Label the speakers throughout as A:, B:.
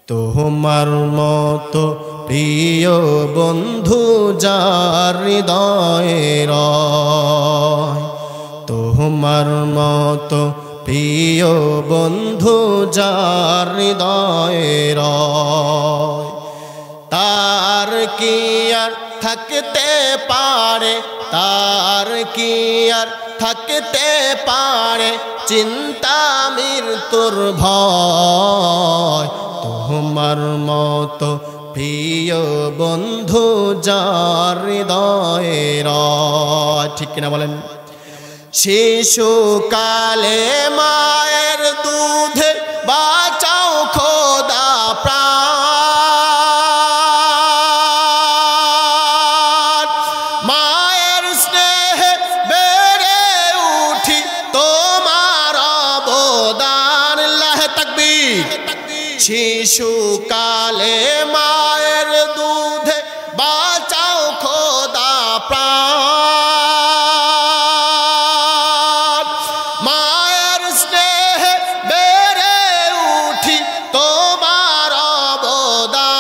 A: তোমার মতো প্রিয় বন্ধু যার হৃদয়ে রয়, তোমার মতো প্রিয় বন্ধু যার হৃদয়ে রয়, তার কি আর থাকতে পারে, তার কি আর থাকতে পারে চিন্তা মৃত্যুর ভয়। তোমার মতো প্রিয় বন্ধু যার হৃদয়ে রয়। ঠিক কিনা বলেন? শিশুকালে মায়ের দুধে বাঁচাও খোদা প্রাণ, মায়ের স্নেহে বেড়ে উঠি তোমার অবদান। আল্লাহু তাকবীর। শিশুকালে মায়ের দুধে বাঁচাও খোদা প্রাণ, মায়ের স্নেহে বেড়ে উঠি তোমার অবদান।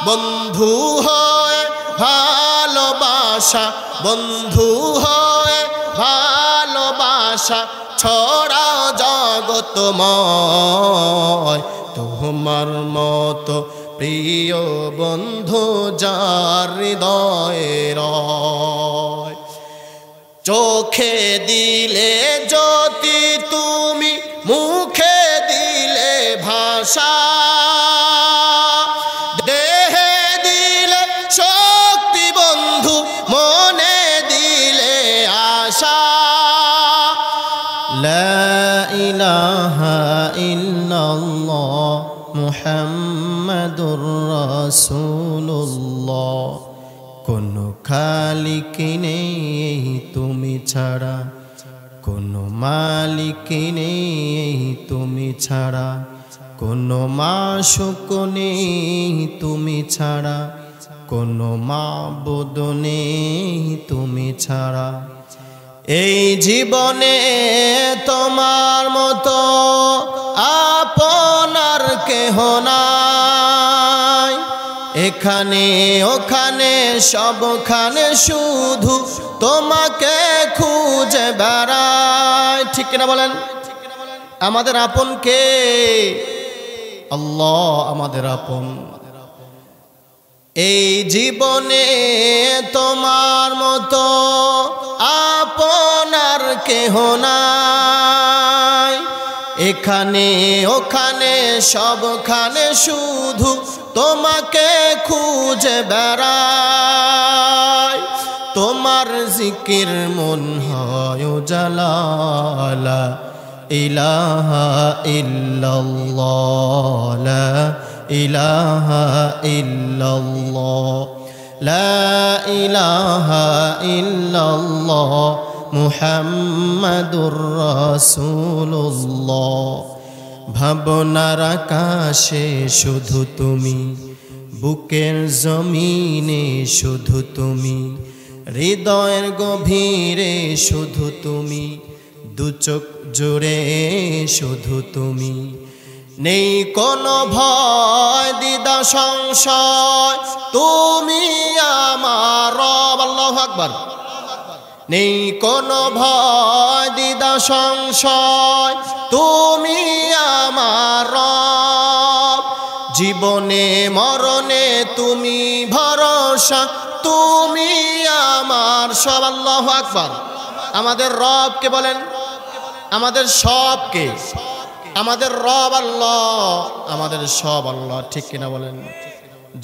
A: বন্ধু হয়ে ভালোবাসা, বন্ধু হয়ে ভালোবাসা ছড়া জগতময়। তোমার মতো প্রিয় বন্ধু যার হৃদয়ে রয়, চোখে দিলে জ্যোতি তুমি, মুখে দিলে ভাষা, দেহে দিলে শক্তি বন্ধু, মনে দিলে আশা। লা ইলাহা ইল্লাল্লাহ মুহাম্মাদুর রাসূলুল্লাহ। কোনো খালিক নেই তুমি ছাড়া, কোনো মালিক নেই তুমি ছাড়া, কোনো মাশুক নেই তুমি ছাড়া, কোনো মাবুদ নেই তুমি ছাড়া। এই জীবনে তোমার মতো আপনার কেহ নাই, এখানে ওখানে সবখানে শুধু তোমাকে খুঁজে বেড়ায়। ঠিক কিনা বলেন? আমাদের আপন কে? আল্লাহ আমাদের আপন। এই জীবনে তোমার মতো আপনার কেহ নাই, এখানে ওখানে সবখানে শুধু তোমাকে খুঁজে বেড়াই। তোমার জিকির মন হয় উজালা, লা ইলাহা ইল্লাল্লাহ, লা ইলাহা ইল্লাল্লাহ, লা ইলাহা ইল্লাল্লাহ মুহাম্মাদুর রাসূলুল্লাহ। ভাবনার আকাশে শুধু তুমি, বুকের জমিনে শুধু তুমি, হৃদয়ের গভীরে শুধু তুমি, দু চোখ জুড়ে শুধু তুমি। নেই কোনো ভয় দ্বিধা সংশয়, তুমি আমার রব। আল্লাহু আকবার। নেই কোনো ভয় দ্বিধা সংশয়, তুমি আমার রব। জীবনে মরণে তুমি ভরসা, তুমি আমার সব। আল্লাহু আকবার। আমাদের রবকে বলেন, আমাদের সবকে, আমাদের রব আল্লাহ, আমাদের সব আল্লাহ। ঠিক কিনা বলেন?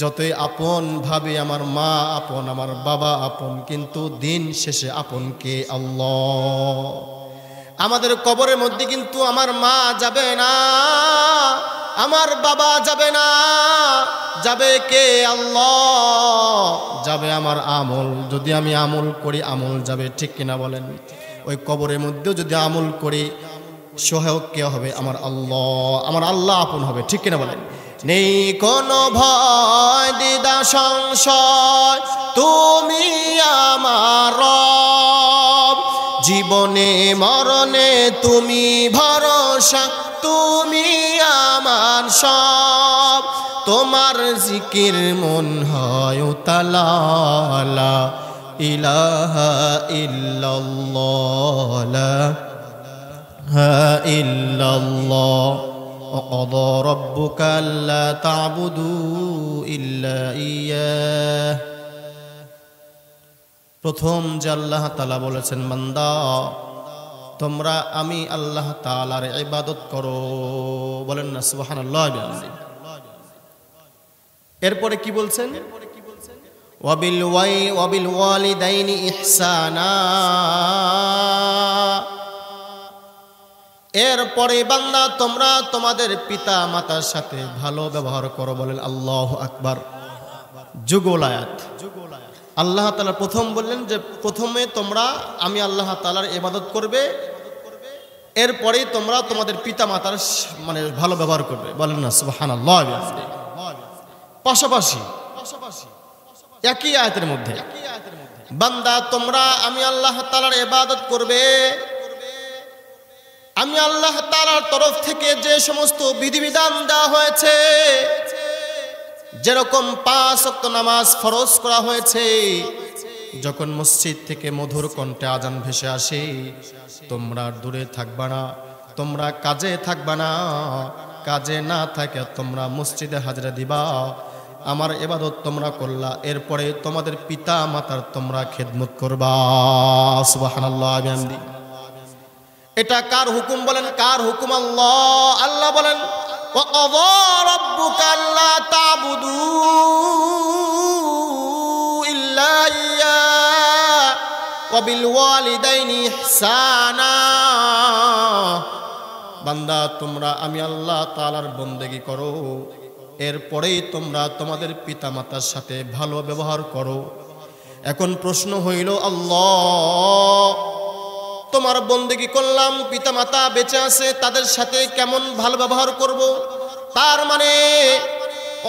A: যতই আপন ভাবি, আমার মা আপন, আমার বাবা আপন, কিন্তু দিন শেষে আপন কে? আল্লাহ। আমাদের কবরের মধ্যে কিন্তু আমার মা যাবে না, আমার বাবা যাবে না, যাবে কে? আল্লাহ। যাবে আমার আমল। যদি আমি আমল করি আমল যাবে। ঠিক কিনা বলেন? ওই কবরের মধ্যেও যদি আমল করি সহায়ক কে হবে? আমার আল্লাহ। আমার আল্লাহ আপন হবে। ঠিক কিনা বলেন? নেই কোনো ভয় দ্বিধা সংশয়, তুমি আমার রব। জীবনে মরণে তুমি ভরসা, তুমি আমার সব। তোমার জিকির মন হয় উতালা, লা ইলাহা ইল্লাল্লাহ, লা ইলাহা ইল্লাল্লাহ। وقضى ربك ألا تعبدوا إلا إياه। প্রথম যে আল্লাহ তাআলা বলেছেন, বান্দা তোমরা আমি আল্লাহ তাআলার ইবাদত করো, বলেন না সুবহানাল্লাহ। এরপরে কি বলছেন? ওয়াবিল ওয়ালিদাইনি ইহসানা। এরপরে বান্দা তোমরা তোমাদের পিতা মাতার সাথে ভালো ব্যবহার করো, বলেন আল্লাহু আকবার। যুগল আয়াত। আল্লাহ তাআলা প্রথম বললেন যে প্রথমে তোমরা আমি আল্লাহ তাআলার ইবাদত করবে, এরপরেই তোমরা তোমাদের পিতা মাতার মানে ভালো ব্যবহার করবে, বলেন না সুবহানাল্লাহ। পাশাপাশি একই আয়াতের মধ্যে বান্দা তোমরা আমি আল্লাহ তাআলার ইবাদত করবে, আমি আল্লাহ তাআলার তরফ থেকে যে সমস্ত বিধিবিধান দেওয়া হয়েছে, যেরকম 5 ওয়াক্ত নামাজ ফরজ করা হয়েছে, যখন মসজিদ থেকে মধুর কণ্ঠে আজান ভেসে আসে তোমরা দূরে থাকবা না, তোমরা কাজে থাকবা না, কাজে না থাকে তোমরা মসজিদে হাজরা দিবা, আমার ইবাদত তোমরা করলা, এরপরে তোমাদের পিতা মাতার তোমরা খেদমত করবা, সুবহানাল্লাহ। এটা কার হুকুম বলেন? কার হুকুম? আল্লাহ। আল্লাহ বলেন ওয়াকাযা রাব্বুকা আল্লা তা'বুদু ইল্লা ইয়্যা ওয়া বিল ওয়ালিদাইনি ইহসানা। বান্দা তোমরা আমি আল্লাহ তাআলার বন্দেগী করো, এরপরেই তোমরা তোমাদের পিতা মাতার সাথে ভালো ব্যবহার করো। এখন প্রশ্ন হইল, আল্লাহ তোমার বন্দেগী করলাম, পিতা মাতা বেঁচে আছে, তাদের সাথে কেমন ভালো ব্যবহার করব? তার মানে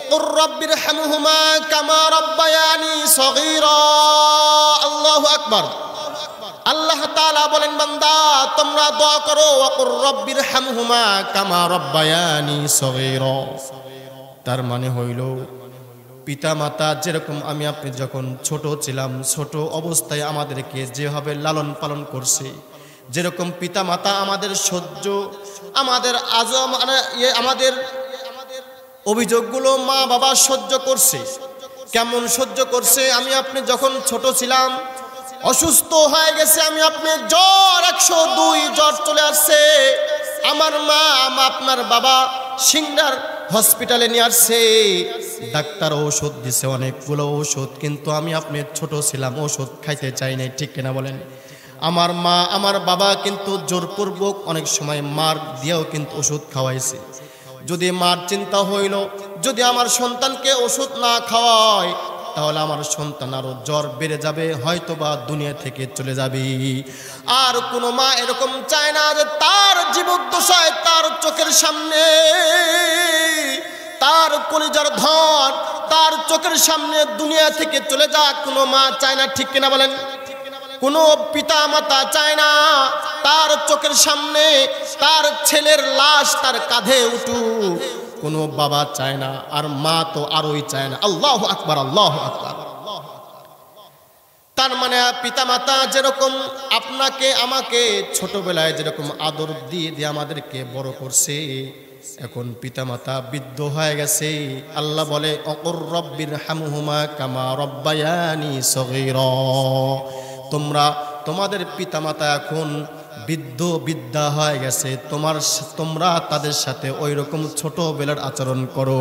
A: ওকুর রাব্বির হামহুমা কামা রাব্বায়ানি সগীরা। আল্লাহু আকবার। আল্লাহ তাআলা বলেন, বান্দা তোমরা দোয়া করো ওকুর রাব্বির হামহুমা কামা রাব্বায়ানি সগীরা। তার মানে হইল পিতা মাতা যেরকম আমি আপনি যখন ছোট ছিলাম, ছোট অবস্থায় আমাদেরকে যেভাবে লালন পালন করছে, যেরকম পিতা মাতা আমাদের সহ্য, আমাদের আমাদের অভিযোগগুলো মা বাবা সহ্য করছে, কেমন সহ্য করছে? আমি আপনি যখন ছোট ছিলাম, অসুস্থ হয়ে গেছে আমি আপনি, জ্বর 102 জ্বর চলে আসছে, আমার মা আপনার বাবা সিংড়ার হসপিটালে নিয়ে আসছে, ডাক্তার ঔষধ দিছে অনেকগুলো ঔষধ, কিন্তু আমি আপনি ছোট ছিলাম, ঔষধ খাইতে চাই নাই, ঠিক কিনা বলেন? আমার মা আমার বাবা কিন্তু জোরপূর্বক অনেক সময় মার দিয়েও কিন্তু ওষুধ খাওয়াইছে। যদি মার চিন্তা হইল যদি আমার সন্তানকে ওষুধ না খাওয়ায় তাহলে আমার সন্তান আরো জ্বর বেড়ে যাবে, হয়তোবা দুনিয়া থেকে চলে যাবে। আর কোনো মা এরকম চায় না যে তার জীবদ্দশায় তার চোখের সামনে তার কলিজার ধন তার চোখের সামনে দুনিয়া থেকে চলে যাক, কোনো মা চায় না, ঠিক কিনা বলেন? কোনো পিতা মাতা চায় না তার চোখের সামনে তার ছেলের লাশ তার কাঁধে উঠুক, কোনো বাবা চায় না, আর মা তো আরোই চায় না। আল্লাহু আকবার, আল্লাহু আকবার। তার মানে পিতা মাতা যেরকম আপনাকে আমাকে ছোটবেলায় যেরকম আদর দিয়ে দিয়ে আমাদেরকে বড় করছে, এখন পিতা মাতা বৃদ্ধ হয়ে গেছে, আল্লাহ বলে অকুর রব্বির হামহুমা কামা রব্বায়ানি সগীরা। তোমরা তোমাদের পিতা মাতা এখন বৃদ্ধ বিদ্যা হয়ে গেছে, তোমরা তাদের সাথে ওই রকম ছোটবেলার আচরণ করো।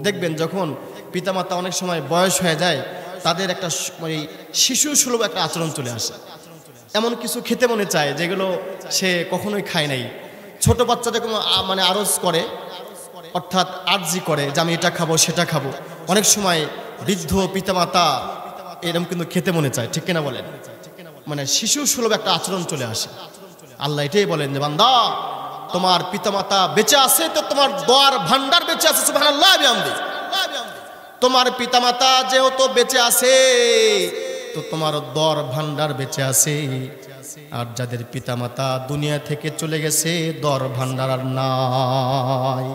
A: দেখবেন যখন পিতামাতা অনেক সময় বয়স হয়ে যায় তাদের একটা মানে শিশু সুলভ একটা আচরণ চলে আসে, এমন কিছু খেতে মনে চায় যেগুলো সে কখনোই খায় নাই। ছোট বাচ্চা যখন মানে আরজ করে অর্থাৎ আরজি করে যে আমি এটা খাবো সেটা খাবো, অনেক সময় বৃদ্ধ পিতামাতা এরকম কিন্তু খেতে মনে চায়, ঠিক কিনা বলেন? মানে শিশু সুলভ একটা আচরণ চলে আসে। আল্লাহ এটাই বলেন যে বান্দা তোমার পিতামাতা বেঁচে আছে তো তোমার দোয়ার ভান্ডার বেঁচে আছে, সুবহানাল্লাহ বিহামদিহি। তোমার পিতামাতা যেহেতু বেঁচে আছে তো তোমার দোয়ার ভান্ডার বেঁচে আছে, আর যাদের পিতামাতা দুনিয়া থেকে চলে গেছে দর ভান্ডার আর নাই।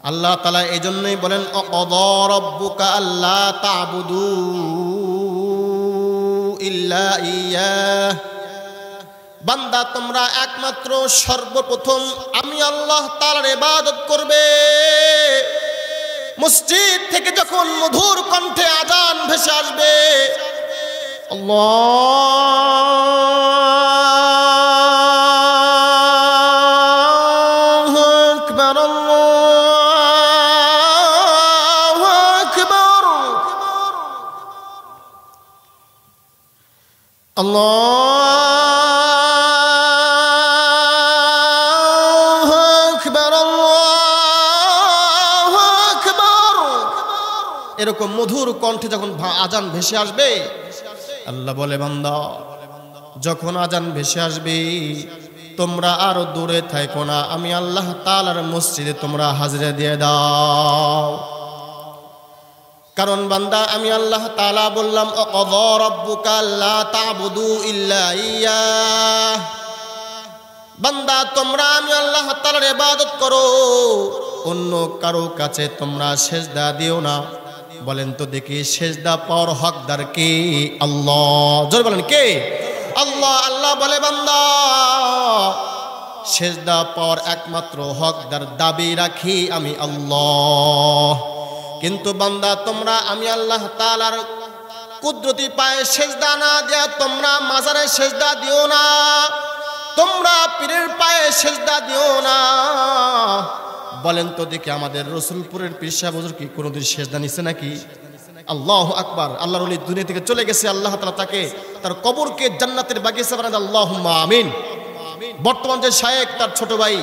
A: আল্লাহ তাআলা এই জন্যই বলেন অকযা রাব্বুকা আল্লা তা'বুদু ইল্লা ইয়্যাহ, বান্দা তোমরা একমাত্র সর্বপ্রথম আমি আল্লাহ তাআলার ইবাদত করবে। মসজিদ থেকে যখন মধুর কণ্ঠে আযান ভেসে আসবে, আল্লাহু আকবার আল্লাহু আকবার আল্লাহু আকবার আল্লাহু আকবার, এরকম মধুর কণ্ঠে যখন আযান ভেসে আসবে, আল্লাহ বলে বান্দা যখন আযান ভেসে আসবে তোমরা আর দূরে থাকো না, আমি আল্লাহ তাআলার মসজিদে তোমরা হাজিরা দিয়ে দাও। কারণ বান্দা আমি আল্লাহ তাআলা বললাম অকযা রাব্বুকা আল্লা তা'বুদু ইল্লা ইয়্যাহ, বান্দা তোমরা আমি আল্লাহ তাআলার ইবাদত করো, অন্য কারো কাছে তোমরা সিজদা দিও না। বলেন তো দেখি সিজদা পাওয়ার হকদার কে? আল্লাহ। জোরে বলেন কে? আল্লাহ। আল্লাহ বলে বান্দা সিজদা পাওয়ার একমাত্র হকদার দাবি রাখি আমি আল্লাহ। কিন্তু বান্দা তোমরা আমি আল্লাহ তাআলার কুদরতি পায়ে সিজদা না দিয়া তোমরা মাজারে সিজদা দিও না, তোমরা পীরের পায়ে সিজদা দিও না। বলেন তো দেখি আমাদের রসুলপুরের পীর সাহেব হুজুর কি কোনোদিন সিজদা নিছে নাকি? আল্লাহু আকবার। আল্লাহর ওলি দুনিয়া থেকে চলে গেছে, আল্লাহ তাআলা তাকে তার কবরকে জান্নাতের বাগিচা বানায় দেন, আল্লাহুম্মা আমিন। বর্তমান যে শায়েখ তার ছোট ভাই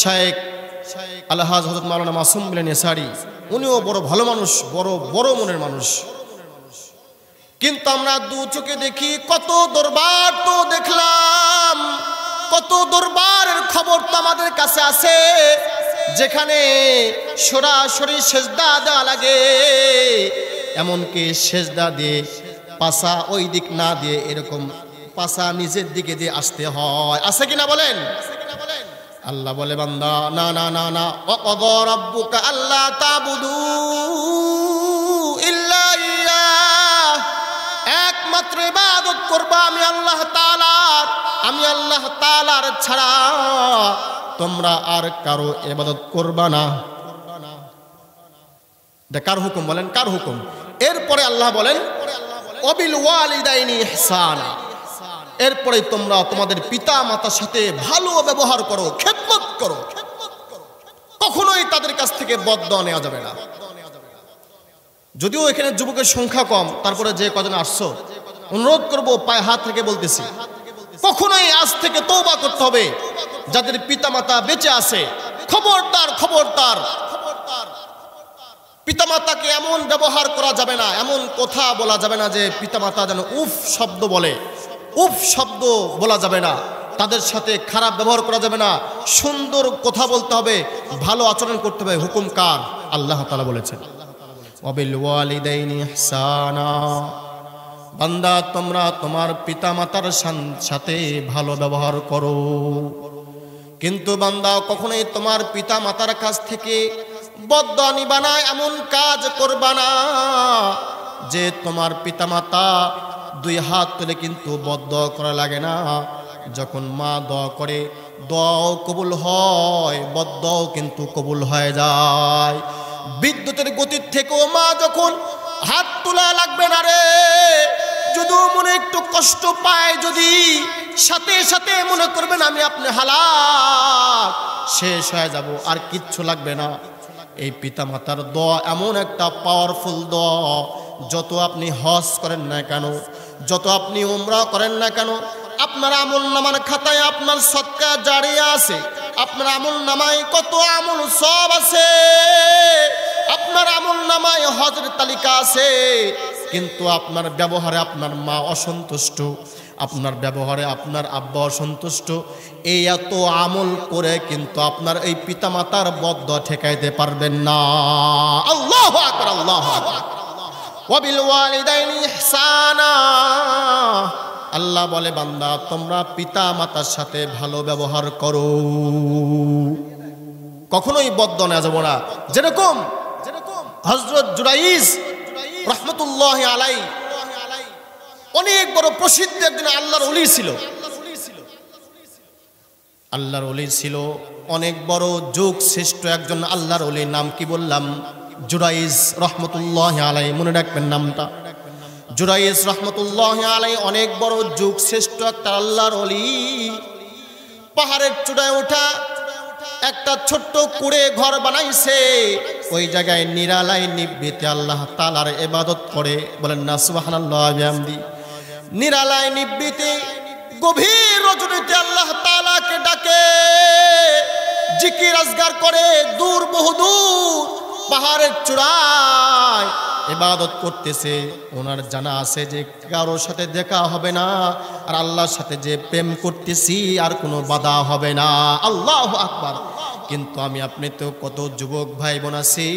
A: শায়েখ আলহাজ হযরত মাওলানা মাসুম বিন নেসারি, উনিও বড় ভালো মানুষ, বড় বড় মনের মানুষ। কিন্তু আমরা দু চোখে দেখি কত দরবার তো দেখলাম, কত দরবারের খবর তো আমাদের কাছে আছে, যেখানে সরাসরি সিজদা দেওয়া লাগে, এমনকি সিজদা দিয়ে পাছা ওই দিক না দিয়ে এরকম পাছা নিচের দিকে দিয়ে আসতে হয়। আছে কিনা বলেন? আল্লাহ বলে বান্দা না না না না, ওয়াকাযা রাব্বুকা আল্লা তা'বুদু ইল্লা ইয়্যাহ, একমাত্র ইবাদত করবা আমি আল্লাহ তাআলার, আমি আল্লাহ তাআলার ছাড়া তোমরা আর কারো ইবাদত করবা না। কার হুকুম বলেন? কার হুকুম? এরপরে আল্লাহ বলেন ওয়াবিল ওয়ালিদাইনি ইহসানা, এরপরে তোমরা তোমাদের পিতা মাতার সাথে ভালো ব্যবহার করো, খেদমত করো, কখনোই তাদের কাছ থেকে বদদোয়া নেওয়া যাবে না। যদিও এখানে যুবকের সংখ্যা কম, তারপরে যে কজন আসছো অনুরোধ করবো, পায়ে হাত থেকে বলতেছি, কখনোই আজ থেকে তওবা করতে হবে। যাদের পিতা মাতা বেঁচে আছে খবরদার খবরদার, পিতামাতাকে এমন ব্যবহার করা যাবে না, এমন কথা বলা যাবে না যে পিতামাতা যেন উফ শব্দ বলে, উফ শব্দ বলা যাবে না, তাদের সাথে খারাপ ব্যবহার করা যাবে না, সুন্দর কথা বলতে হবে, ভালো আচরণ করতে হবে। হুকুম কার? আল্লাহ তাআলা বলেছেন ওয়াবিল ওয়ালিদাইনি ইহসানা, বান্দা তোমরা তোমার পিতামাতার সাথে ভালো ব্যবহার করো। কিন্তু বান্দা কখনোই তোমার পিতামাতার কাছ থেকে বদদোয়া নিবা না, এমন কাজ করবা না যে তোমার পিতামাতা দুই হাত তুলে কিন্তু বদদোয়া করা লাগে না। যখন মা দোয়া করে দোয়াও কবুল হয়, বদদোয়াও কিন্তু কবুল হয়ে যায়। বিদ্যুতের গতির থেকেও মা যখন হাত তোলা লাগবে না রে, যদি মনে একটু কষ্ট পায়, যদি সাথে সাথে মনে করবেন আমি আপনি হালাক শেষ হয়ে যাব, আর কিচ্ছু লাগবে না। এই পিতামাতার দোয়া এমন একটা পাওয়ারফুল দোয়া, যত আপনি হজ করেন না কেন, যত আপনি উমরা করেন না কেন, আপনার আমল নামার খাতায় আপনার সদকা জারিয়া আছে, আপনার আমল নামায় কত আমল সব আছে, আপনার আমল নামায় হজের তালিকা আছে, কিন্তু আপনার ব্যবহারে আপনার মা অসন্তুষ্ট, আপনার ব্যবহারে আপনার আব্বা অসন্তুষ্ট, এই এত আমল করে কিন্তু আপনার এই পিতামাতার বদদোয়া ঠেকাইতে পারবেন না। আল্লাহু আকবার, আল্লাহু আকবার। ওয়াবিল ওয়ালিদাইনি ইহসানা, আল্লাহ বলে বান্দা তোমরা পিতা মাতার সাথে ভালো ব্যবহার করো, কখনোই বদ্ধ না যাব না। যেরকম হযরত জুরাইজ রাহমাতুল্লাহি আলাইহি অনেক বড় প্রসিদ্ধ একজন আল্লাহর ওলি ছিল, আল্লাহর ওলি ছিল, অনেক বড় যুগ শ্রেষ্ঠ একজন আল্লাহর ওলির নাম কি বললাম? জুরাইজ রাহমাতুল্লাহি আলাইহি, মনে রাখবেন নামটা। জুরাইজ রাহমাতুল্লাহি আলাইহি অনেক বড় যুগ শ্রেষ্ঠ একটা আল্লাহর ওলি। পাহাড়ের চূড়ায় ওঠা একটা ছোট্ট কুড়ে ঘর বানাইছে, ওই জায়গায় নিরালায় নিভৃতে আল্লাহ তাআলার ইবাদত করে, বলেন না সুবহানাল্লাহ বিহামদি। নিরালায় নিভৃতে গভীর রজনীতে আল্লাহ তাআলাকে ডাকে, জিকির আজগার করে, দূর বহুদূর পাহাড়ের চূড়ায় ইবাদত করতেছে। ওনার জানা আছে যে কারোর সাথে দেখা হবে না, আর আল্লাহর সাথে যে প্রেম করতেছি আর কোনো বাধা হবে না। আল্লাহু আকবার। কিন্তু আমি আপনি তো কত যুবক ভাই বোন আছি,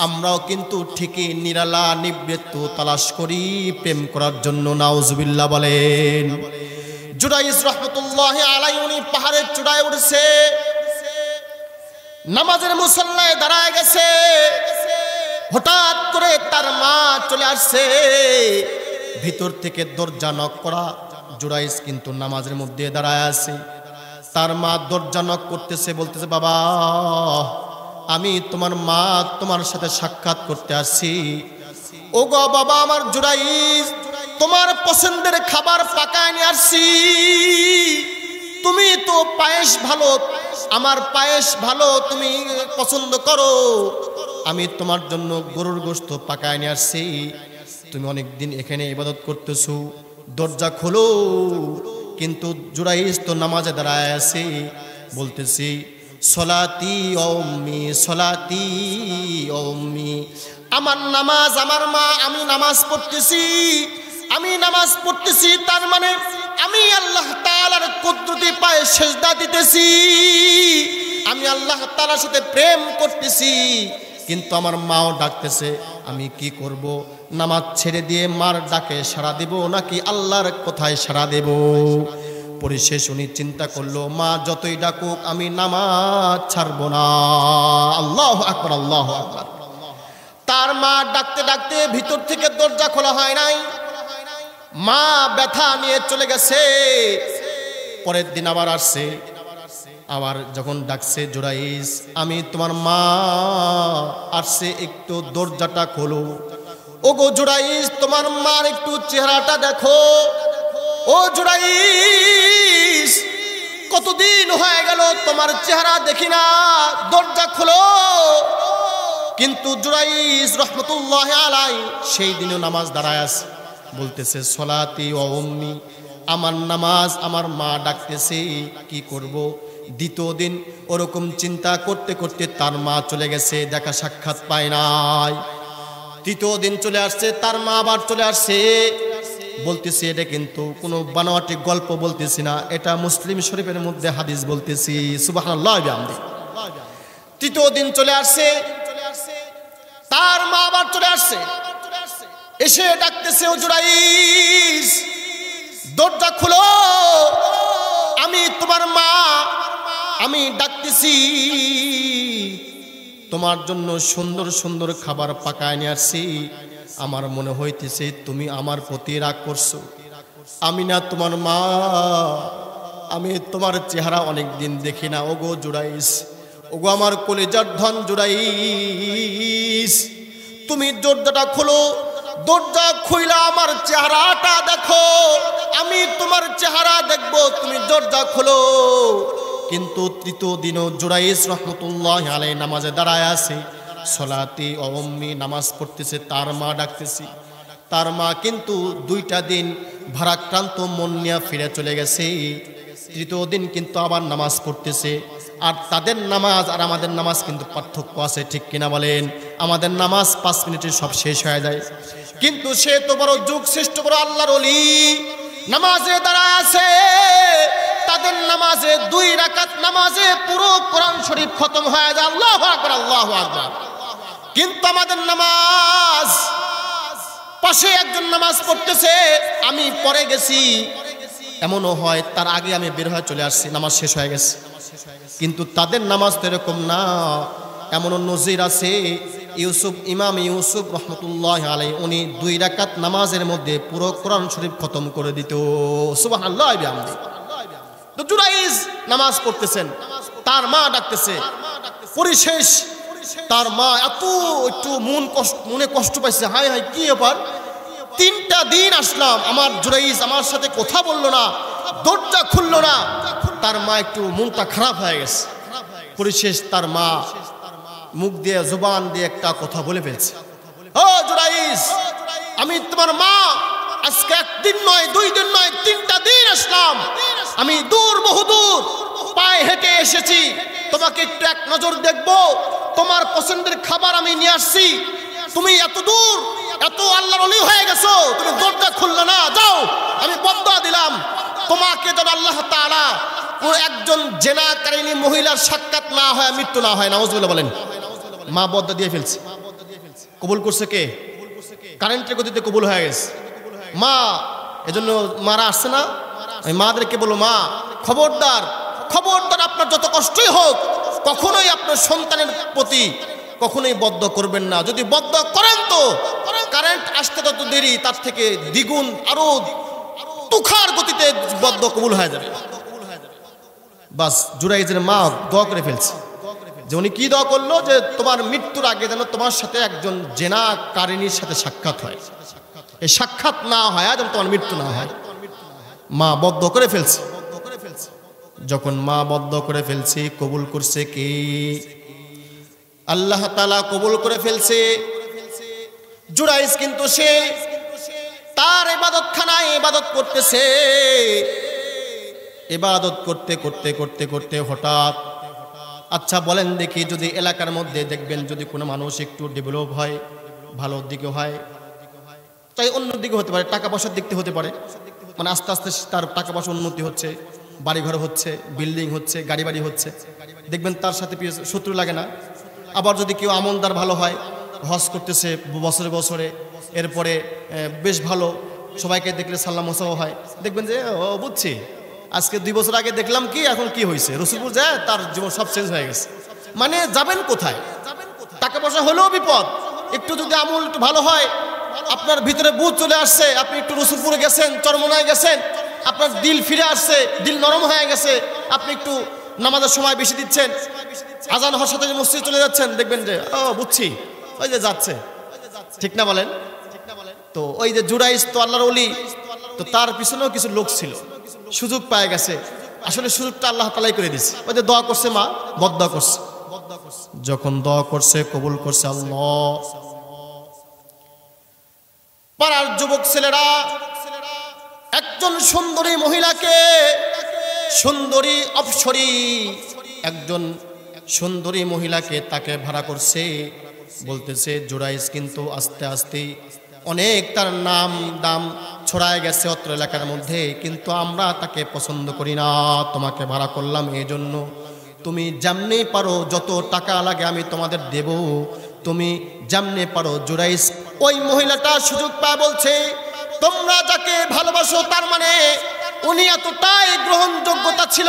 A: আমরাও কিন্তু ঠিকই নিরালা নিবৃত্ত তালাশ করি প্রেম করার জন্য। নাউজুবিল্লাহ বলেন। জুরাইজ রাহমাতুল্লাহি আলাইহি উনি পাহাড়ের চূড়ায় উঠছে, নামাজের মুসল্লায় দাঁড়ায় গেছে। হঠাৎ করে তার মা চলে আসছে, ভিতর থেকে দরজা নক করা। জুরাইজ কিন্তু নামাজের মধ্যে দাঁড়ায় আছে, তার মা দরজা নক করতেছে, বলতেছে বাবা আমি তোমার মা, তোমার সাথে সাক্ষাৎ করতে আসছি। ও গো বাবা আমার জুরাইজ, তোমার পছন্দের খাবার পাকায় নিয়ে আসছি। তুমি তো পায়েস ভালো, আমার পায়েস ভালো তুমি পছন্দ করো, আমি তোমার জন্য গরুর গোশত পাকায় নিয়ে আসছি। তুমি অনেকদিন এখানে ইবাদত করতেছো, দরজা খোলো। কিন্তু জুরাইজ তো নামাজে দাঁড়ায় আছে, বলতেছি সলাতি ও উম্মি, সলাতি ও উম্মি, আমার নামাজ আমার মা, আমি নামাজ পড়তেছি, আমি নামাজ পড়তেছি, তার মানে আমি আল্লাহ তাআলার কুদরতি পায়ে সেজদা দিতেছি, আমি আল্লাহ তাআলার সাথে প্রেম করতেছি। কিন্তু আমার মাও ডাকতেছে, আমি কি করব? নামাজ ছেড়ে দিয়ে মার ডাকে সাড়া দেব নাকি আল্লাহর কথায় সাড়া দেব? পরিশেষ উনি চিন্তা করলো, মা যতই ডাকুক আমি নামাজ ছাড়বো না। আল্লাহু আকবার, আল্লাহু আকবার। তার মা ডাকতে ডাকতে ভিতর থেকে দরজা খোলা হয় নাই, মা ব্যথা নিয়ে চলে গেছে। পরের দিন আবার আসছে, আবার যখন ডাকছে জুরাইজ আমি তোমার মা আসছে, একটু দরজাটা খোলো। ও গো জুরাইজ, তোমার মার একটু চেহারাটা দেখো। ও জুরাইজ, কতদিন হয়ে গেল তোমার চেহারা দেখি না, দরজা খোলো। কিন্তু জুরাইজ রাহমাতুল্লাহি আলাইহি সেই দিনও নামাজ দাঁড়ায় আছে, বলতেছে সলাতি ও উম্মি, আমার নামাজ আমার মা ডাকতেছে, কি করব? দ্বিতীয় দিন ওরকম চিন্তা করতে করতে তার মা চলে গেছে, দেখা সাক্ষাৎ পায় নাই। তৃতীয় দিন চলে আসছে, তার মা আবার চলে আসছে। বলতেছি এটা কিন্তু কোনো বানোয়াটি গল্প বলতেছি না, এটা মুসলিম শরীফের মধ্যে হাদিস বলতেছি। সুবহানাল্লাহ বিহামদি। তৃতীয় দিন চলে আসছে, তার মা আবার চলে আসছে, এসে ডাকতেছে ও জুরাইজ দরজা খুলো, আমি তোমার মা, আমি ডাকতেছি, তোমার জন্য সুন্দর সুন্দর খাবার পাকায় নিয়ে আসছি। আমার মনে হইতেছে তুমি আমার প্রতি রাগ করছো। আমি না তোমার মা, আমি তোমার চেহারা অনেক দিন দেখি না। ওগো জুরাইজ, ওগো আমার কলিজার ধন জুরাইজ, তুমি দরজাটা খোলো। দরজা খুইলা আমার চেহারাটা দেখো, আমি তোমার চেহারা দেখবো, তুমি দরজা খোলো। কিন্তু তৃতীয় দিনও জুরাইজ রাহমাতুল্লাহি আলাইহি নামাজে দাঁড়ায় আছে, সলাতি ও উম্মি নামাজ পড়তেছে, তার মা ডাকতেছি। তার মা কিন্তু দুইটা দিন ভারাক্রান্ত মন নিয়ে ফিরে চলে গেছে। তৃতীয় দিন কিন্তু আবার নামাজ পড়তেছে। আর তাদের নামাজ আর আমাদের নামাজ কিন্তু পার্থক্য আছে, ঠিক কিনা বলেন? আমাদের নামাজ 5 মিনিটে সব শেষ হয়ে যায়, কিন্তু সে তো বড় যুগ শ্রেষ্ঠ বড় আল্লাহর ওলি, নামাজে দাঁড়ায় আছে। তাদের নামাজে 2 রাকাত নামাজে পুরো কোরআন শরীফ খতম হয়ে যায়। আল্লাহু আকবার, আল্লাহু আকবার। কিন্তু আমাদের নামাজ, পাশে একজন নামাজ পড়তেছে, আমি পরে গেছি, এমনও হয় তার আগে আমি বের হয়ে চলে আসছি, নামাজ শেষ হয়ে গেছে। কিন্তু তাদের নামাজ তো এরকম না। এমনও নজির আছে, ইমাম ইউসুফ রহমতুল্লাহ আলাইহি উনি 2 রাকাত নামাজের মধ্যে পুরো কোরআন শরীফ খতম করে দিত। সুবহানাল্লাহ। তো জুরাইজ নামাজ পড়তেছেন, তার মা ডাকতেছে। পরিশেষ তার মা একটু মনে কষ্ট পাইছে, হাই হাই কি ব্যাপার, 3টা দিন আসলাম, আমার জুরাইজ আমার সাথে কথা বললো না, দরজা খুললো না। তার মা একটু মনটা খারাপ হয়ে গেছে। পরিশেষ তার মা মুখ দিয়ে জবান দিয়ে একটা কথা বলে ফেলছে, ও জুরাইজ, আমি তোমার মা আজকে 1 দিন নয় 2 দিন নয় 3টা দিন আসলাম, আমি বহুদূর পায়ে হেঁটে এসেছি, তোমাকে একটু এক নজর দেখবো, তোমার পছন্দের খাবার আমি নিয়ে আসছি, তুমি এত দূর এত আল্লাহর ওলি হয়ে গেছো, তুমি দরজা খুললে না, যাও, আমি বদদুয়া দিলাম তোমাকে যেন আল্লাহ তাআলা কোন একজন জেনাকারিনী মহিলার সাক্ষাৎ না হয়, মৃত্যু না হয়। নাউজুবিল্লাহ বলেন। মা বদদুয়া দিয়ে ফেলছে। কবুল করছে কে? কারেন্টের গতিতে কবুল হয়ে গেছে। মা এজন্য মারা আসছে না, আমি মাদেরকে বলবো, মা খবরদার আপনার যত কষ্টই হোক কখনোই আপনার সন্তানের প্রতি কখনোই বদদুয়া করবেন না। যদি বদদুয়া করেন তো কারেন্ট আসতে তত দেরি, তার থেকে দ্বিগুণ আরো তুখার গতিতে বদদুয়া কবুল হয়ে যাবে। বাস জুরাইজের মা দোয়া করে ফেলছে, যে উনি কি দোয়া করলো, যে তোমার মৃত্যুর আগে যেন তোমার সাথে একজন জেনাকারিনীর সাথে সাক্ষাৎ হয়, এই সাক্ষাৎ না হয় যেন তোমার মৃত্যু না হয়। মা বদদুয়া করে ফেলছে। যখন মা বদদুয়া করে ফেলছে, কবুল করছে কে? আল্লাহ তাআলা কবুল করে ফেলছে। জুরাইজ কিন্তু সে তার ইবাদতখানায় ইবাদত করতেছে। ইবাদত করতে করতে করতে করতে হঠাৎ, আচ্ছা বলেন দেখি, যদি এলাকার মধ্যে দেখবেন যদি কোনো মানুষ একটু ডেভেলপ হয়, ভালোর দিকে হয়, তাই অন্য দিকে হতে পারে, টাকা পয়সার দিক থেকে হতে পারে, মানে আস্তে আস্তে তার টাকা পয়সা উন্নতি হচ্ছে, বাড়িঘর হচ্ছে, বিল্ডিং হচ্ছে, গাড়ি বাড়ি হচ্ছে, দেখবেন তার সাথে শত্রু লাগে না। আবার যদি কেউ আমলদার ভালো হয়, হজ করতেছে বছরে বছরে, এরপরে বেশ ভালো, সবাইকে দেখলে সাল্লাম মোসাও হয়, দেখবেন যে ও বুঝছি, আজকে 2 বছর আগে দেখলাম কি, এখন কি হয়েছে, রসুলপুর যায়, তার জীবন সব চেঞ্জ হয়ে গেছে। মানে যাবেন কোথায়? টাকা পয়সা হলেও বিপদ, একটু যদি আমল একটু ভালো হয়, আপনার ভিতরে বুঝ চলে আসছে, আপনি একটু রসুলপুরে গেছেন, চরমনায় গেছেন, আপনার দিল ফিরে আসছে, দিল নরম হয়ে গেছে, আপনি একটু নামাজের সময় বেশি দিচ্ছেন, আজান হওয়ার সাথে মসজিদে চলে যাচ্ছেন, দেখবেন যে ও বুঝছি, ওই যে যাচ্ছে, ঠিক না বলেন? তো ওই যে জুরাইজ তো আল্লাহর ওলি, তো তার পিছনেও কিছু লোক ছিল, সুযোগ পেয়ে গেছে। আসলে সুযোগটা আল্লাহ তাআলাই করে দিয়েছে। ওই যে দোয়া করছে, মা বদদুয়া করছে, যখন দোয়া করছে কবুল করছে আল্লাহ। পাড়ার যুবক ছেলেরা একজন সুন্দরী মহিলাকে, সুন্দরী অপ্সরী একজন সুন্দরী মহিলাকে তাকে ভাড়া করছে। বলতেছে জুরাইজ কিন্তু আস্তে আস্তে অনেক তার নাম দাম ছড়ায় গেছে অত্র এলাকার মধ্যে, কিন্তু আমরা তাকে পছন্দ করি না, তোমাকে ভাড়া করলাম এই জন্য, তুমি যেমনি পারো যত টাকা লাগে আমি তোমাদের দেব, তুমি যেমনি পারো। জুরাইজ ওই মহিলাটা সুযোগ পায় বলছে, তোমরা যাকে ভালোবাসো তার মানে উনি এতটাই গ্রহণযোগ্যতা ছিল,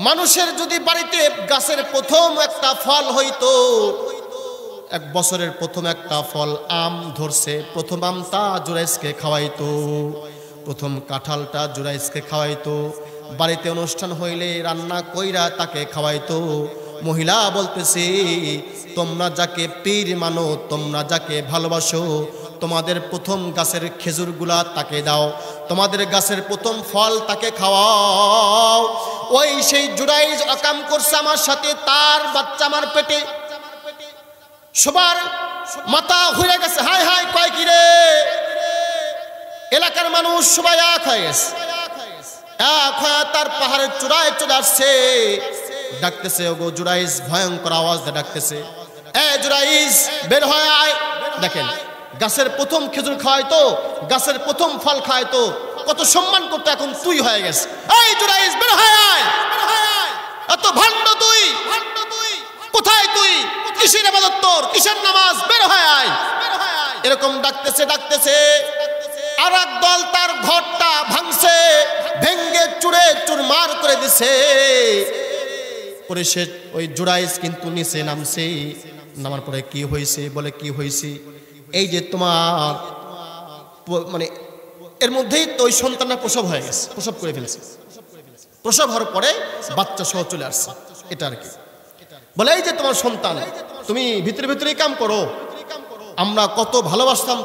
A: মানুষের যদি বাড়িতে গাছের প্রথম একটা ফল হইতো, 1 বছরের প্রথম একটা ফল আম ধরছে, প্রথম আমটা জুরাইজকে খাওয়াইতো, প্রথম কাঁঠালটা জুরাইজকে খাওয়াইতো, বাড়িতে অনুষ্ঠান হইলে রান্না কইরা তাকে খাওয়াইতো। মহিলা বলতেছে, তোমরা যাকে পীর মানো, তোমরা যাকে ভালোবাসো, তোমাদের প্রথম গাছের খেজুরগুলা তাকে দাও, তোমাদের গাছের প্রথম ফল তাকে খাওয়াও। ওই সেই জুরাইজ অকাম করছে আমার সাথে, তার বাচ্চা আমার পেটে। সবার মাথা ঘুরে গেছে, হাই হাই কয় কি রে, এলাকার মানুষ সবাই এক হয়ে গেছে, এক হয়ে তার পাহাড়ের চূড়ায় চলে আসছে, ডাকতেছে, ওগো জুরাইজ, ভয়ঙ্কর আওয়াজ দিয়ে ডাকতেছে, এ জুরাইজ বের হয়ে আয়। দেখেন গাছের প্রথম খেজুর খাওয়াইতো, গাছের প্রথম ফল খাওয়াইতো, কত সম্মান করতো, এখন তুই হয়ে গেছে, এই জুরাইজ বের হয়ে আয়, এত ভণ্ড তুই, কোথায় তুই, কিসের ইবাদত তোর, কিসের নামাজ, বের হয়ে আয়। এরকম ডাকতেছে ডাকতেছে, আর এক দল তার ঘরটা ভাঙছে, ভেঙ্গে চুরে চুরমার করে দিছে। পরে সে ওই জুরাইজ কিন্তু নিচে নামছে। নামার পরে কি হয়েছে? বলে কি হয়েছে? এই যে তোমার মানে এর মধ্যেই তো ওই সন্তানটা প্রসব হয়ে গেছে, প্রসব করে ফেলেছে। প্রসব হওয়ার পরে বাচ্চা সহ চলে আসছে, এটা আর কি। বলে এই যে তোমার সন্তান, তুমি ভিতরে ভিতরেই কাম করো, আমরা কত ভালোবাসতাম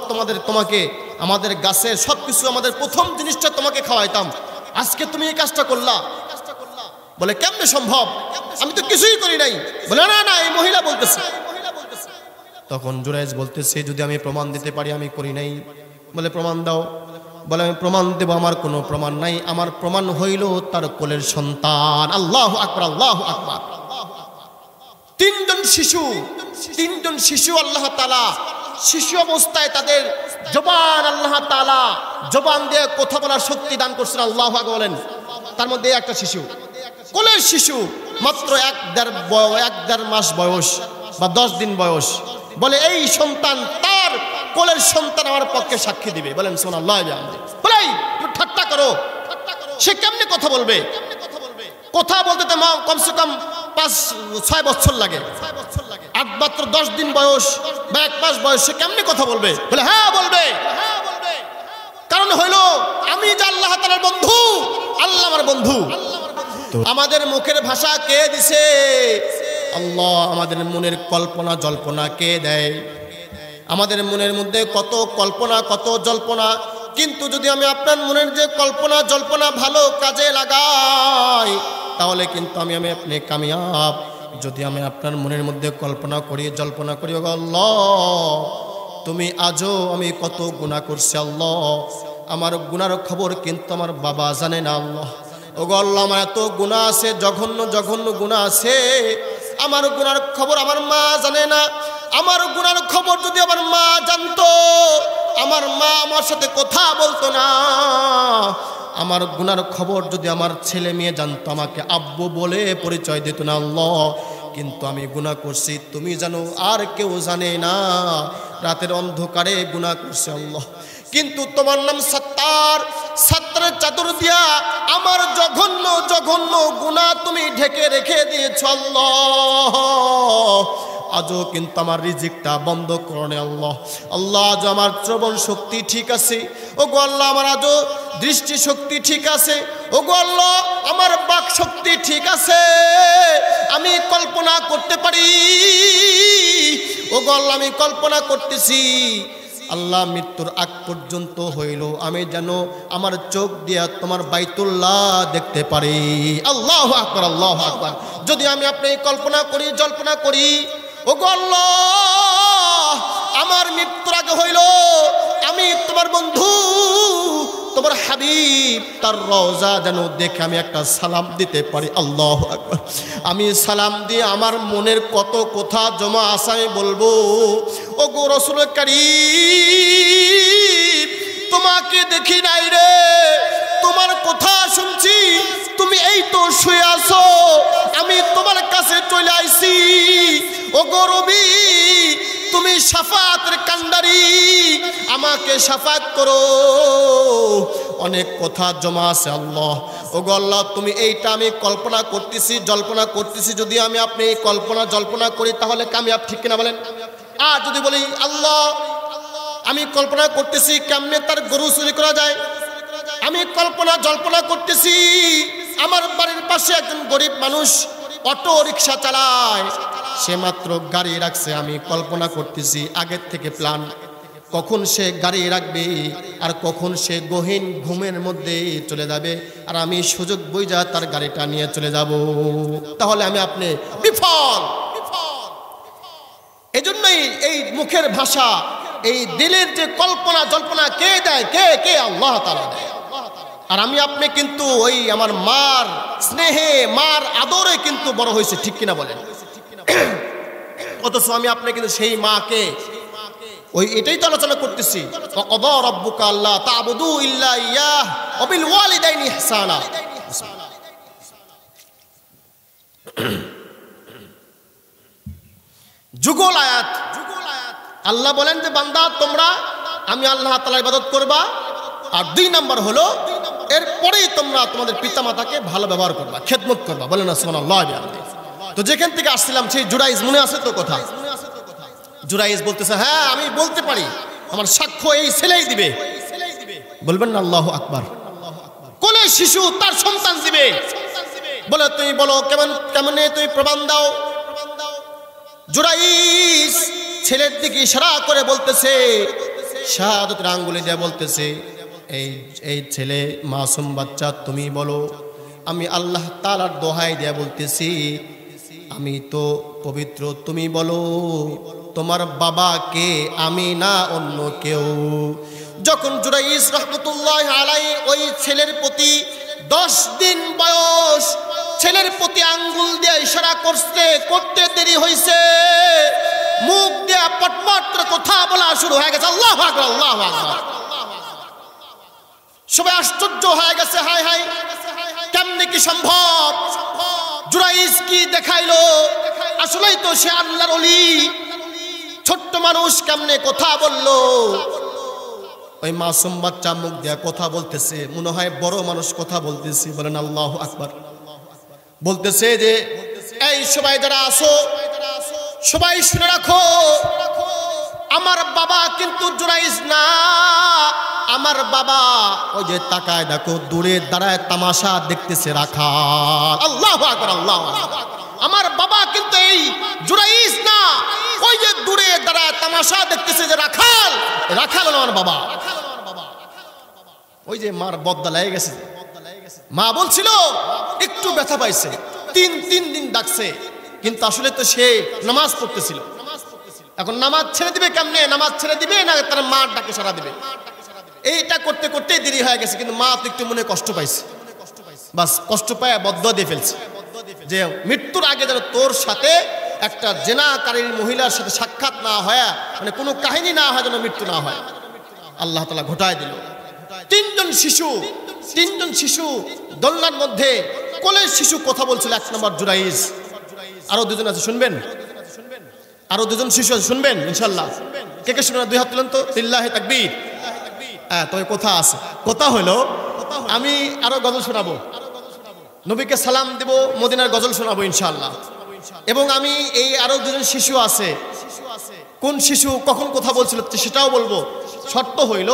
A: তোমাকে, আমাদের গাছের সবকিছু, আমাদের প্রথম জিনিসটা তোমাকে খাওয়াইতাম, আজকে তুমি এই কাজটা করলা। বলে কেমনে সম্ভব, আমি তো কিছুই করি নাই। বলে না না, এই মহিলা বলতেছে। তখন জুরাইজ বলতেছে যদি আমি প্রমাণ দিতে পারি আমি করি নাই। বলে প্রমাণ দাও। বলে আমি প্রমাণ দেব, আমার কোনো প্রমাণ নাই, আমার প্রমাণ হইল তার কোলের সন্তান। আল্লাহু আকবার, আল্লাহু আকবার। তিনজন শিশু আল্লাহ তাআলা শিশু অবস্থায় তাদের জবান আল্লাহ তাআলা জবান দিয়ে কথা বলার শক্তি দান করছেন। আল্লাহু আকবার বলেন। তার মধ্যে একটা শিশু, কোলের শিশু, মাত্র এক দেড় মাস বয়স বা 10 দিন বয়স। বলে এই সন্তান, তার কোলের সন্তান আমার পক্ষে সাক্ষী দিবে। বলেন সুবহানাল্লাহ। বলে তুমি ঠাট্টা করো, সে কেমনে কথা বলবে? কথা বলতে তো কমসে কম 5-6 বছর লাগে, আর মাত্র 10 দিন বয়স বা 1 মাস বয়স, সে কেমনে কথা বলবে? বলে হ্যাঁ বলবে, কারণ হইল আমি যে আল্লাহ তাআলার বন্ধু, আল্লাহ আমার বন্ধু। আমাদের মুখের ভাষা কে দিছে? আল্লাহ। আমাদের মনের কল্পনা জল্পনা কে দেয়? আমাদের মনের মধ্যে কত কল্পনা, কত জল্পনা, কিন্তু যদি আমি আপনার মনের যে কল্পনা জল্পনা ভালো কাজে লাগাই, তাহলে কিন্তু আমি আপনি কামিয়াব। যদি আমি আপনার মনের মধ্যে কল্পনা করি, জল্পনা করি, ও আল্লাহ তুমি আজও আমি কত গুনাহ করছি, আল্লাহ আমার গুনার খবর কিন্তু আমার বাবা জানে না, আল্লাহ ওগো আল্লাহ আমার এত গুনাহ আছে, জঘন্য জঘন্য গুনাহ আছে, আমার গুনার খবর আমার মা জানে না। আমার গুনার খবর যদি আমার মা জানতো, আমার মা আমার সাথে কথা বলতো না। আমার গুনার খবর যদি আমার ছেলে মেয়ে জানতো, আমাকে আব্বু বলে পরিচয় দিত না, আল্লাহ কিন্তু আমি গুনাহ করছি, তুমি জানো, আর কেউ জানে না। রাতের অন্ধকারে গুনাহ করছি আল্লাহ, কিন্তু তোমার নাম সত্তার, সত্তারের চাদর দিয়া আমার জঘন্য জঘন্য গুনাহ তুমি ঢেকে রেখে দিয়েছ আল্লাহ। আজও কিন্তু আমার রিজিকটা বন্ধ করো না আল্লাহ। আল্লাহ আজ আমার শ্রবণ শক্তি ঠিক আছে, ও গো আল্লাহ আমার আজও দৃষ্টি শক্তি ঠিক আছে, ও গো আল্লাহ আমার বাক শক্তি ঠিক আছে, আমি কল্পনা করতে পারি, ও গো আল্লাহ আমি কল্পনা করতেছি আল্লাহ মৃত্যুর আগ পর্যন্ত হইল আমি যেন আমার চোখ দিয়া তোমার বাইতুল্লাহ দেখতে পারি। আল্লাহু আকবার, আল্লাহু আকবার। যদি আমি আপনি কল্পনা করি, জল্পনা করি, ও গো আল্লাহ আমার মৃত্যুর আগে হইল আমি তোমার বন্ধু, তোমার হাবিব তার রওজা যেন দেখে আমি একটা সালাম দিতে পারি। আল্লাহু আকবার। আমি সালাম দিয়ে আমার মনের কত কথা জমা আছে আমি বলবো, ও গো রাসূল কারীম তোমাকে দেখি নাই রে, তোমার কথা শুনছি, তুমি এই তো শুয়ে আছো, আমি তোমার কাছে চলে আইছি, ও গো রবি তুমি শাফাতের কান্ডারি, আমাকে শাফাত করো, অনেক কথা জমা আছে আল্লাহ। ও গো আল্লাহ তুমি এইটা আমি কল্পনা করতেছি, জল্পনা করতেছি, যদি আমি আপনি এই কল্পনা জল্পনা করি তাহলে কামিয়াব, ঠিক কিনা বলেন? আর যদি বলি আল্লাহ আমি কল্পনা করতেছি কেমনে তার গরু চুরি করা যায়, আমি কল্পনা জল্পনা করতেছি আমার বাড়ির পাশে একজন গরিব মানুষ অটো রিক্সা চালায়, সে মাত্র গাড়ি রাখছে, আমি কল্পনা করতেছি আগের থেকে প্ল্যান, কখন সে গাড়ি রাখবে আর কখন সে গহীন ঘুমের মধ্যে চলে যাবে, আর আমি সুযোগ বুঝা তার গাড়িটা নিয়ে চলে যাব, তাহলে আমি আপনি বিফল। এজন্যই এই মুখের ভাষা, এই দিলের যে কল্পনা জল্পনা কে দেয়? কে? আল্লাহ তাআলা দেয়। আর আমি আপনি কিন্তু ওই আমার মার স্নেহে, মার আদরে কিন্তু বড় হয়েছে, ঠিক কিনা বলেন? অথচ আমি আপনি কিন্তু সেই মাকে, ওই এটাই তো আলোচনা করতেছি, ওয়াকাদা রাব্বুকা আল্লা তা'বুদু ইল্লা ইয়াহ ওয়া বিল ওয়ালিদাইনি ইহসানা। যুগল আয়াত। আল্লাহ বলেন যে বান্দা তোমরা, আমি আল্লাহ তাআলার ইবাদত করবা, আর 2 নাম্বার হলো এরপরেই তোমরা তোমাদের পিতামাতাকে ভালো ব্যবহার করবা, খেদমত করবা। বলেন না সুবহানাল্লাহ। তো যেখান থেকে আসছিলাম সেই জুরাইজ মনে আছে তো কথা? জুরাইজ বলতেছে হ্যাঁ আমি বলতে পারি, আমার সাক্ষ্য এই ছেলেই দিবে। বলবেন না আল্লাহু আকবার? কোলে শিশু তার সন্তান দিবে। বলে তুমি বলো কেমনে তুমি প্রমাণ দাও। জুরাইজ ছেলের দিকে ইশারা করে বলতেছে, শাহাদাতের আঙ্গুলে দিয়ে বলতেছে, এই ছেলে মাসুম বাচ্চা তুমি বলো। আমি আল্লাহ তাআলার দোহাই দিয়ে বলতেছি, আমি তো পবিত্র, তুমি বলো তোমার বাবা কে, আমি না অন্য কেউ। যখন জুরাইজ রাহমাতুল্লাহ আলাইহি ওই ছেলের প্রতি 10 দিন বয়স, ছেলের প্রতি আঙ্গুল দিয়ে ইশারা করতে দেরি হয়েছে, মুখ দিয়ে পটপট করে কথা বলা শুরু হয়ে গেছে। আল্লাহু আকবার, আল্লাহু আকবার। সবাই আশ্চর্য হয়ে গেছে, হায় হায় কেমনে কি সম্ভব? জুরাইজ কি দেখাইলো? আসলেই তো সে আল্লাহর ওলি, ছোট্ট মানুষ কেমনে কথা বললো? ওই মাসুম বাচ্চা মুখ দিয়ে কথা বলতেছে, মনে হয় বড় মানুষ কথা বলতেছে। বলেন আল্লাহু আকবার। বলতেছে যে এই সবাই যারা আসো সবাই শুনে রাখো, আমার বাবা কিন্তু জুরাইজ না, আমার বাবা ওই যে তাকায় দেখো দূরে দাঁড়ায় তামাশা দেখতেছে রাখাল। আল্লাহু আকবার, আল্লাহু আকবার। আমার বাবা কিন্তু এই জুরাইজ না, ওই যে দূরে দাঁড়ায় তামাশা দেখতেছে যে রাখাল, রাখাল হলো আমার বাবা। ওই যে মার বদ্দা লেগে গেছে। মা বলছিল একটু ব্যথা পাইছে, তিন দিন ডাকছে, কিন্তু আসলে তো সে নামাজ পড়তেছিল। এখন নামাজ ছেড়ে দিবে কেমনে? নামাজ ছেড়ে দিবে না তার মার ডাকে সারা দিবে? এইটা করতে করতে দেরি হয়ে গেছে, কিন্তু মা তো একটু মনে কষ্ট পাইছে। বাস কষ্ট পায় বদ্দুয়া দিয়ে ফেলছে যে মৃত্যুর আগে যেন তোর সাথে একটা জেনাকারীর মহিলার সাথে সাক্ষাৎ না হয়, মানে কোনো কাহিনী না হয়, যেন মৃত্যু না হয়। আল্লাহ তাআলা ঘটায় দিল। 3জন শিশু দোলনার মধ্যে, কোলের শিশু কথা বলছিল। 1 নম্বর জুরাইজ, আরো 2জন আছে শুনবেন, আরো 2জন শিশু আছে শুনবেন ইনশাআল্লাহ। কে কে শুনবেন? 2 হাত তুলেন তো। লিল্লাহি তাকবীর। হ্যাঁ, তবে কথা আছে। কথা হলো আমি আরো গজল শোনাবো, নবীকে সালাম দেব, মদিনার গজল শোনাবো ইনশাআল্লাহ। এবং আমি এই আরো 2জন শিশু আছে, কোন শিশু কখন কথা বলছিল সেটাও বলবো। শর্ত হইল